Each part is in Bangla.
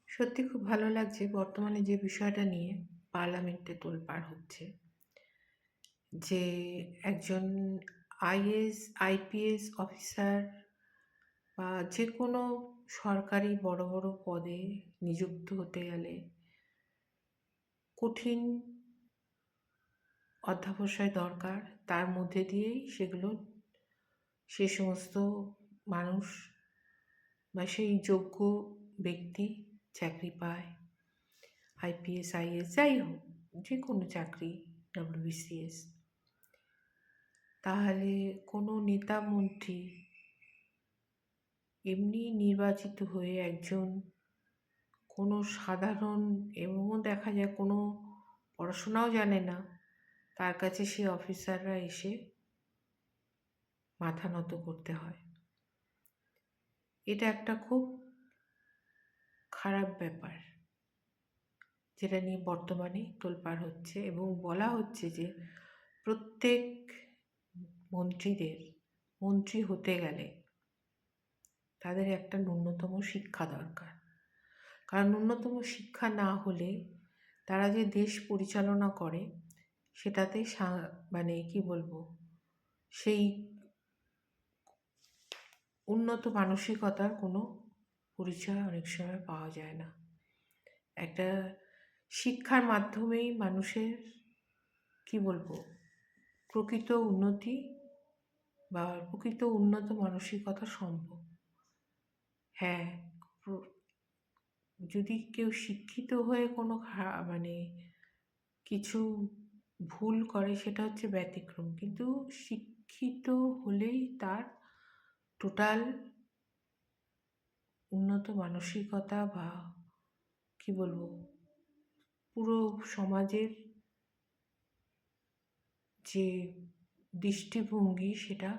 সত্যি খুব ভালো লাগছে বর্তমানে যে বিষয়টা নিয়ে পার্লামেন্টে তোলপাড় হচ্ছে যে একজন আইএস আইপিএস অফিসার বা যে কোনো সরকারি বড় বড় পদে নিযুক্ত হতে গেলে কঠিন অধ্যবসায় দরকার। তার মধ্যে দিয়েই সে সমস্ত মানুষ বা সেই যোগ্য ব্যক্তি চাকরি পায়। আইপিএস আইএস যাই হোক, যে কোনো চাকরি, ডব্লিউবিসিএস। তাহলে কোনো নেতা মন্ত্রী এমনি নির্বাচিত হয়ে একজন কোনো সাধারণ, এমনও দেখা যায় কোনো পড়াশোনাও জানে না, তার কাছে সে অফিসাররা এসে মাথা নত করতে হয়। এটা একটা খুব খারাপ ব্যাপার, যেটা নিয়ে বর্তমানে তোলপাড় হচ্ছে এবং বলা হচ্ছে যে প্রত্যেক মন্ত্রী হতে গেলে তাদের একটা ন্যূনতম শিক্ষা দরকার। কারণ ন্যূনতম শিক্ষা না হলে তারা যে দেশ পরিচালনা করে সেটাতে মানে কি বলবো, সেই উন্নত মানসিকতার কোনো পরিচয় অনেক সময় পাওয়া যায় না। একটা শিক্ষার মাধ্যমেই মানুষের কি বলবো প্রকৃত উন্নতি বা প্রকৃত উন্নত মানসিকতা সম্ভব। হ্যাঁ, যদি কেউ শিক্ষিত হয়ে কোনো মানে কিছু ভুল করে সেটা হচ্ছে ব্যতিক্রম, কিন্তু শিক্ষিত হলেই তার টোটাল উন্নত মানসিকতা বা কি বলবো পুরো সমাজের যে দৃষ্টিভঙ্গি সেটা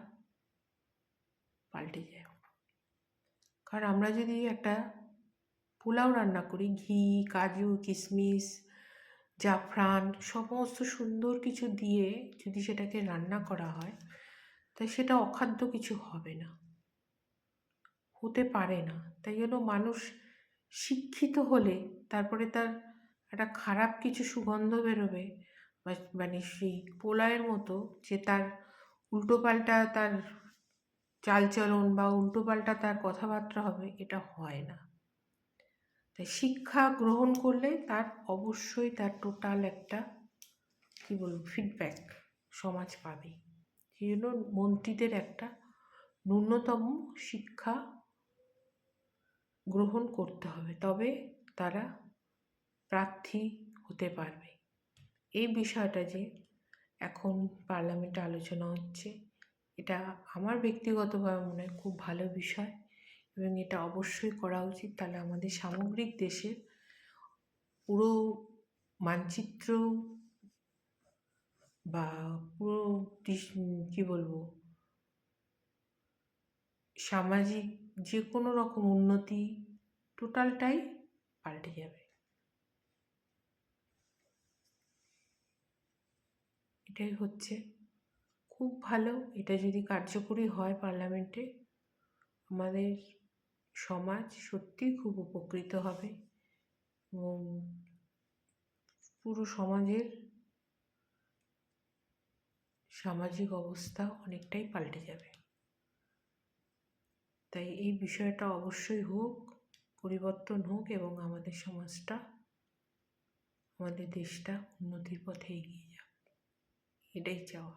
পাল্টে যায়। কারণ আমরা যদি একটা পোলাও রান্না করি, ঘি, কাজু, কিশমিশ, জাফরান সমস্ত সুন্দর কিছু দিয়ে যদি সেটাকে রান্না করা হয়, তাই সেটা অখাদ্য কিছু হবে না, হতে পারে না। তাই জন্য মানুষ শিক্ষিত হলে তারপরে তার একটা খারাপ কিছু সুগন্ধ বেরোবে বা মানে সেই পোলাওয়ের মতো যে তার উল্টোপাল্টা তার চালচলন বা উল্টোপাল্টা তার কথাবার্তা হবে, এটা হয় না। তাই শিক্ষা গ্রহণ করলে তার অবশ্যই তার টোটাল একটা কি বলবো ফিডব্যাক সমাজ পাবে। সেই জন্য মন্ত্রীদের একটা ন্যূনতম শিক্ষা গ্রহণ করতে হবে, তবে তারা প্রার্থী হতে পারবে। এই বিষয়টা যে এখন পার্লামেন্টে আলোচনা হচ্ছে, এটা আমার ব্যক্তিগতভাবে মনে হয় খুব ভালো বিষয় এবং এটা অবশ্যই করা উচিত। তাহলে আমাদের সামগ্রিক দেশের পুরো মানচিত্র বা পুরো কি বলবো সামাজিক যে কোনো রকম উন্নতি টোটালটাই পাল্টে যাবে। এটাই হচ্ছে খুব ভালো। এটা যদি কার্যকরী হয় পার্লামেন্টে, আমাদের সমাজ সত্যিই খুব উপকৃত হবে এবং পুরো সমাজের সামাজিক অবস্থা অনেকটাই পাল্টে যাবে। তাই এই বিষয়টা অবশ্যই হোক, পরিবর্তন হোক এবং আমাদের সমাজটা, আমাদের দেশটা উন্নতির পথে এগিয়ে যাক, এটাই চাওয়া।